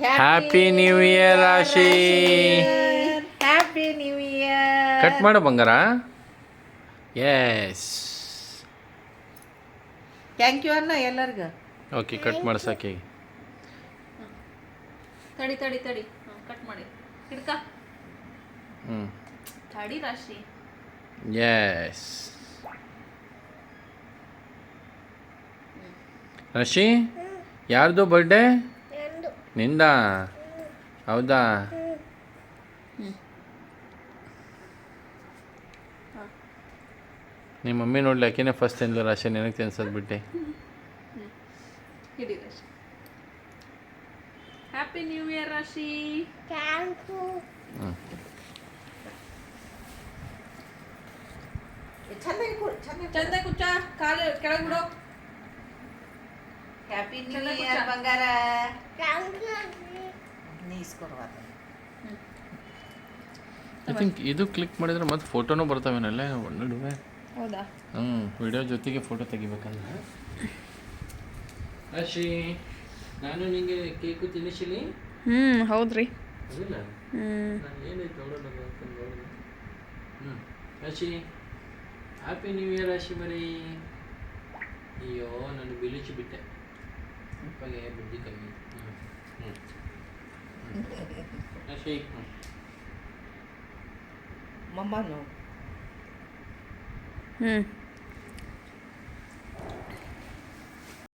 Happy new year Rashi. Happy new year. Cut ಮಾಡು ಬಂಗಾರ. Yes. Thank you ಅನ್ನ ಎಲ್ಲರಿಗೂ. ಓಕೆ ಕಟ್ ಮಾಡ್ಸಕ್ಕೆ. ತಡಿ ತಡಿ ತಡಿ ಕಟ್ ಮಾಡಿ ಹಿಡ್ಕ. ತಡಿ ರಾಶಿ. ಎಸ್. ರಾಶಿ ಯಾರ್ದು ಬರ್ಡೇ? ನಿಂದ? ಹೌದಾ? ನಿಮ್ಮ ಮಮ್ಮಿ ನೋಡ್ಲಿ ಆಕೆನೇ ಫಸ್ಟ್ ತಿಂದ್ಲು ರಾಶಿ, ನಿನಗೆ ತಿನ್ಸೋದು ಬಿಟ್ಟೆ. ಹಿಡಿ ರಾಶಿ. ಹ್ಯಾಪಿ ನ್ಯೂ ಇಯರ್ ರಾಶಿ. ಚಂದ ಕುಚ್ಚ ಕಾಲು ಕೆಳಗೆ ಬಿಡೋ. ಹ್ಯಾಪಿ ನ್ಯೂ ಇಯರ್ ಬಂಗಾರ. ಐ ಥಿಂಕ್ ಇದು ಕ್ಲಿಕ್ ಮಾಡಿದ್ರೆ ಮತ್ತೆ ಫೋಟೋನೂ ಬರ್ತಾವೇನಲ್ಲೇ ನಡುವೆ. ಹೌದಾ? ವಿಡಿಯೋ ಜೊತೆಗೆ ಫೋಟೋ ತೆಗಿಬೇಕಂದ್ರೆ. ರಾಶಿ ನಾನು ನಿಂಗೆ ಕೇಕು ತಿನ್ನಿಸಲಿ? ಹೌದ್ರಿ. ಅದಿಲ್ಲ ನಾನು ಏನೈತೆ ನೋಡೋಣ ಅಂತಂದು ನೋಡಿದೆ. ರಾಶಿ ಹ್ಯಾಪಿ ನ್ಯೂ ಇಯರ್ ರಾಶಿ ಮರಿ. ಅಯ್ಯೋ ನಾನು ಬಿಲಿಚಿ ಬಿಟ್ಟೆ ಅಪ್ಪಗೆ ಬುದ್ಧಿ ಕಮ್ಮಿ. ರಾಶಿ ಮಮ್ಮನು.